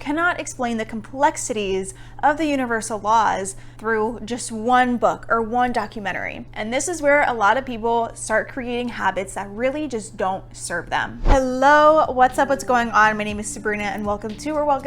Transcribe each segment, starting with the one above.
cannot explain the complexities of the universal laws through just one book or one documentary. And this is where a lot of people start creating habits that really just don't serve them. Hello, what's up? What's going on? My name is Sabrina and welcome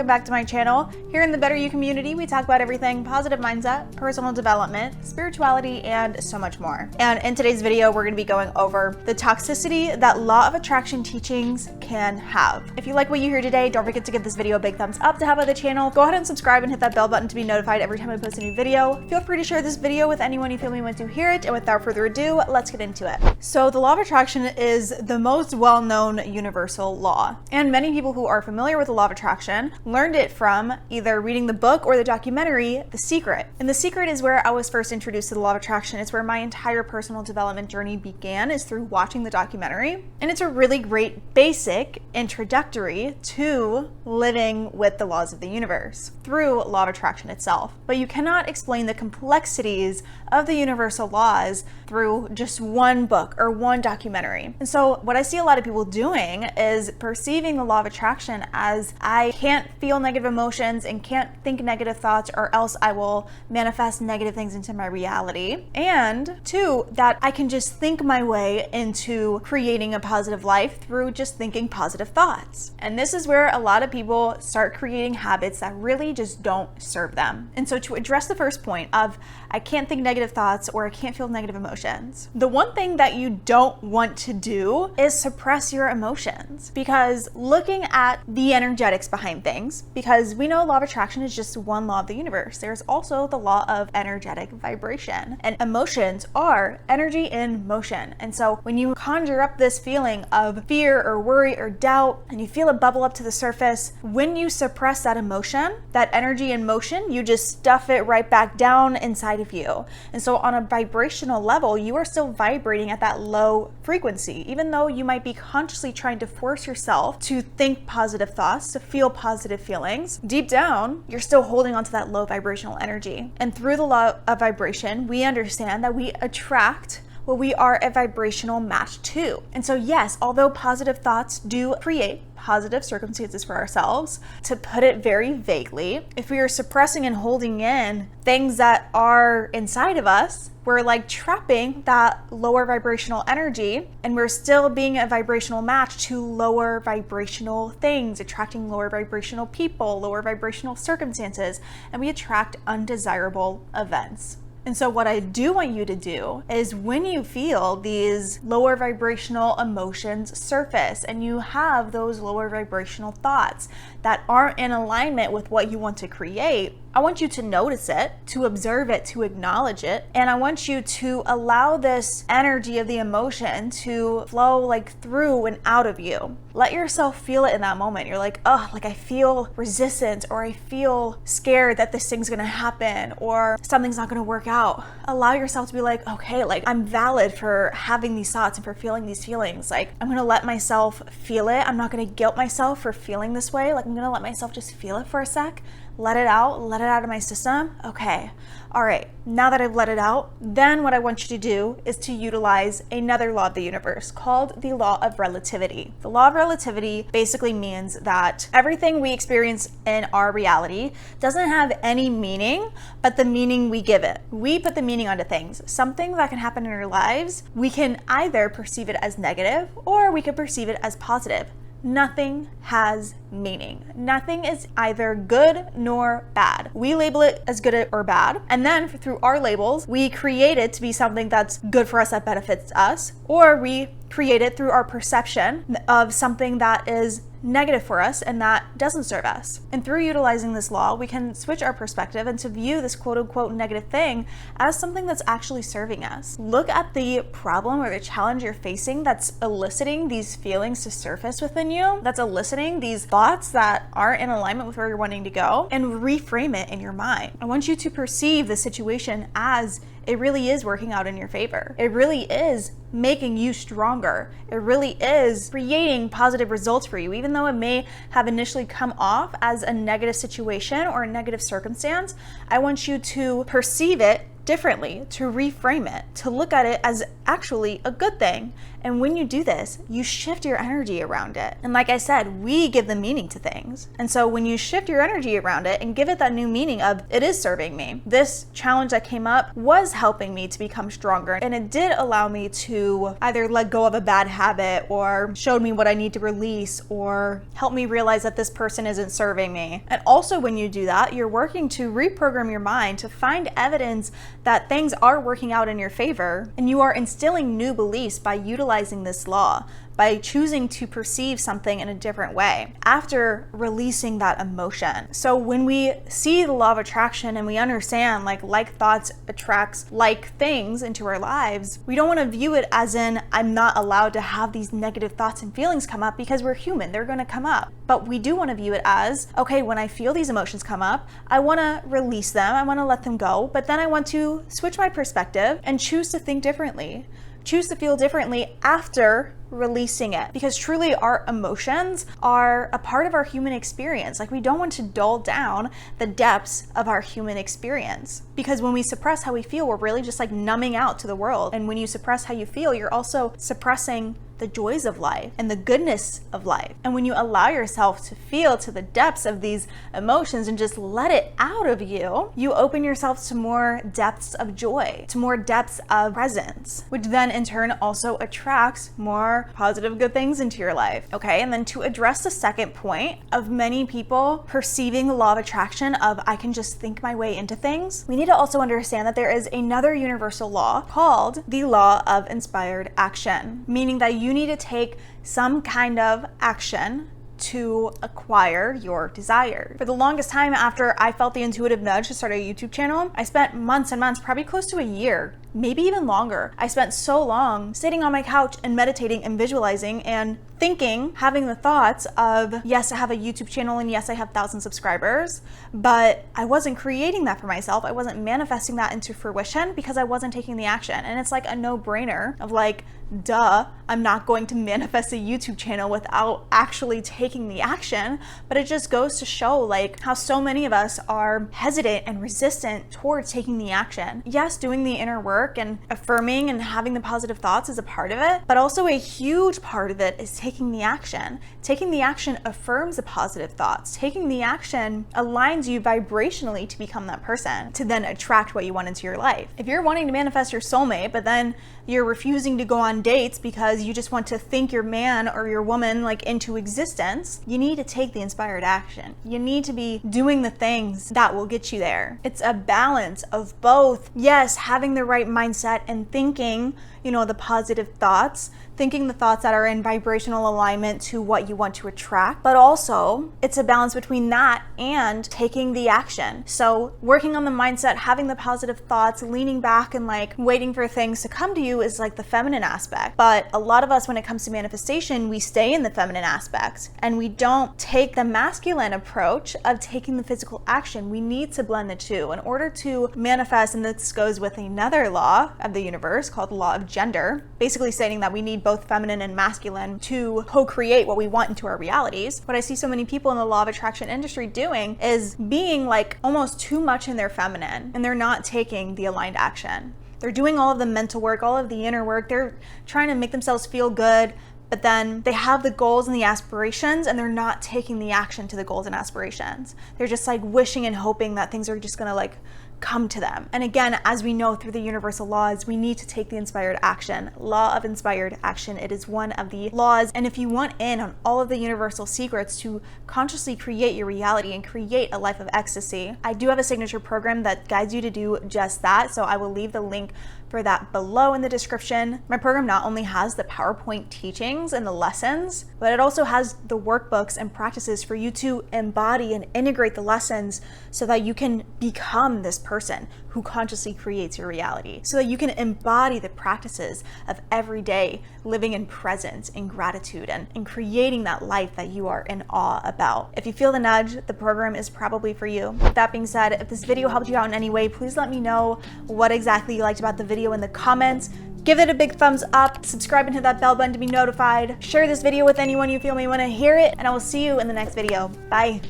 back to my channel. Here in the Better You community, we talk about everything positive mindset, personal development, spirituality, and so much more. And in today's video, we're going to be going over the toxicity that law of attraction teachings can have. If you like what you hear today, don't forget to give this video a big thumbs up to help out the channel. Go ahead and subscribe and hit that bell button to be notified every time I post a new video. Feel free to share this video with anyone you feel may want to hear it. And without further ado, let's get into it. So the law of attraction is the most well-known universal law. And many people who are familiar with the law of attraction learned it from either reading the book or the documentary, The Secret. And The Secret is where I was first introduced to the law of attraction. It's where my entire personal development journey began, is through watching the documentary. And it's a really great basic introductory to living with the laws of the universe through law of attraction itself. But you cannot explain the complexities of the universal laws through just one book or one documentary. And so what I see a lot of people doing is perceiving the law of attraction as I can't feel negative emotions and can't think negative thoughts or else I will manifest negative things into my reality. And two, that I can just think my way into creating a positive life through just thinking positive thoughts. And this is where a lot of people start creating habits that really just don't serve them. And so to address the first point of I can't think negative thoughts or I can't feel negative emotions, the one thing that you don't want to do is suppress your emotions, because looking at the energetics behind things, because we know law of attraction is just one law of the universe, there's also the law of energetic vibration, and emotions are energy in motion. And so when you conjure up this feeling of fear or worry or doubt and you feel it bubble up to the surface, when you suppress that emotion, that energy in motion, you just stuff it right back down inside of you. And so on a vibrational level, you are still vibrating at that low frequency, even though you might be consciously trying to force yourself to think positive thoughts, to feel positive feelings. Deep down, you're still holding on to that low vibrational energy. And through the law of vibration, we understand that we attract what we are a vibrational match to. And so yes, although positive thoughts do create positive circumstances for ourselves, to put it very vaguely, if we are suppressing and holding in things that are inside of us, we're like trapping that lower vibrational energy, and we're still being a vibrational match to lower vibrational things, attracting lower vibrational people, lower vibrational circumstances, and we attract undesirable events. And so what I do want you to do is when you feel these lower vibrational emotions surface and you have those lower vibrational thoughts that aren't in alignment with what you want to create, I want you to notice it, to observe it, to acknowledge it, and I want you to allow this energy of the emotion to flow like through and out of you. Let yourself feel it in that moment. You're like, oh, like I feel resistance, or I feel scared that this thing's gonna happen, or something's not gonna work out. Allow yourself to be like, okay, like I'm valid for having these thoughts and for feeling these feelings. Like I'm gonna let myself feel it. I'm not gonna guilt myself for feeling this way. Like I'm gonna let myself just feel it for a sec. Let it out of my system. Okay, all right, now that I've let it out, then what I want you to do is to utilize another law of the universe called the law of relativity. The law of relativity basically means that everything we experience in our reality doesn't have any meaning but the meaning we give it. We put the meaning onto things. Something that can happen in our lives, we can either perceive it as negative or we could perceive it as positive. Nothing has meaning. Nothing is either good nor bad. We label it as good or bad, and then through our labels, we create it to be something that's good for us, that benefits us, or we create it through our perception of something that is negative for us and that doesn't serve us. And through utilizing this law, we can switch our perspective and to view this quote unquote negative thing as something that's actually serving us. Look at the problem or the challenge you're facing that's eliciting these feelings to surface within you, that's eliciting these thoughts that aren't in alignment with where you're wanting to go, and reframe it in your mind. I want you to perceive the situation as it really is working out in your favor. It really is making you stronger. It really is creating positive results for you. Even though it may have initially come off as a negative situation or a negative circumstance, I want you to perceive it differently, to reframe it, to look at it as actually a good thing. And when you do this, you shift your energy around it. And like I said, we give the meaning to things. And so when you shift your energy around it and give it that new meaning of, it is serving me. This challenge that came up was helping me to become stronger. And it did allow me to either let go of a bad habit, or showed me what I need to release, or help me realize that this person isn't serving me. And also when you do that, you're working to reprogram your mind to find evidence that things are working out in your favor, and you are instilling new beliefs by utilizing this law, by choosing to perceive something in a different way after releasing that emotion. So when we see the law of attraction and we understand like thoughts attracts like things into our lives, we don't want to view it as in, I'm not allowed to have these negative thoughts and feelings come up because we're human, they're going to come up. But we do want to view it as, okay, when I feel these emotions come up, I want to release them, I want to let them go, but then I want to switch my perspective and choose to think differently. Choose to feel differently after releasing it, because truly our emotions are a part of our human experience. Like, we don't want to dull down the depths of our human experience, because when we suppress how we feel, we're really just like numbing out to the world. And when you suppress how you feel, you're also suppressing the joys of life and the goodness of life. And when you allow yourself to feel to the depths of these emotions and just let it out of you, you open yourself to more depths of joy, to more depths of presence, which then in turn also attracts more positive good things into your life. Okay, and then to address the second point of many people perceiving the law of attraction of, I can just think my way into things, we need to also understand that there is another universal law called the law of inspired action, meaning that you need to take some kind of action to acquire your desire. For the longest time after I felt the intuitive nudge to start a YouTube channel, I spent months and months, probably close to a year, maybe even longer. I spent so long sitting on my couch and meditating and visualizing and thinking, having the thoughts of, yes, I have a YouTube channel and yes, I have 1,000 subscribers, but I wasn't creating that for myself. I wasn't manifesting that into fruition because I wasn't taking the action. And it's like a no-brainer of like, duh, I'm not going to manifest a YouTube channel without actually taking the action. But it just goes to show like how so many of us are hesitant and resistant towards taking the action. Yes, doing the inner work and affirming and having the positive thoughts is a part of it, but also a huge part of it is taking the action. Taking the action affirms the positive thoughts. Taking the action aligns you vibrationally to become that person, to then attract what you want into your life. If you're wanting to manifest your soulmate, but then you're refusing to go on dates because you just want to think your man or your woman like into existence, you need to take the inspired action. You need to be doing the things that will get you there. It's a balance of both, yes, having the right mindset and thinking, the positive thoughts, thinking the thoughts that are in vibrational alignment to what you want to attract, but also it's a balance between that and taking the action. So working on the mindset, having the positive thoughts, leaning back and like waiting for things to come to you is like the feminine aspect. But a lot of us, when it comes to manifestation, we stay in the feminine aspect and we don't take the masculine approach of taking the physical action. We need to blend the two in order to manifest. And this goes with another law of the universe called the law of gender, basically stating that we need both feminine and masculine to co-create what we want into our realities. What I see so many people in the law of attraction industry doing is being like almost too much in their feminine, and they're not taking the aligned action. They're doing all of the mental work, all of the inner work. They're trying to make themselves feel good, but then they have the goals and the aspirations and they're not taking the action to the goals and aspirations. They're just like wishing and hoping that things are just gonna like come to them. And again, as we know through the universal laws, we need to take the inspired action. Law of inspired action. It is one of the laws. And if you want in on all of the universal secrets to consciously create your reality and create a life of ecstasy, I do have a signature program that guides you to do just that. So I will leave the link for that below in the description. My program not only has the PowerPoint teachings and the lessons, but it also has the workbooks and practices for you to embody and integrate the lessons so that you can become this person who consciously creates your reality, so that you can embody the practices of everyday living in presence, in gratitude, and in creating that life that you are in awe about. If you feel the nudge, the program is probably for you. With that being said, if this video helped you out in any way, please let me know what exactly you liked about the video in the comments. Give it a big thumbs up, subscribe and hit that bell button to be notified. Share this video with anyone you feel may want to hear it, and I will see you in the next video. Bye.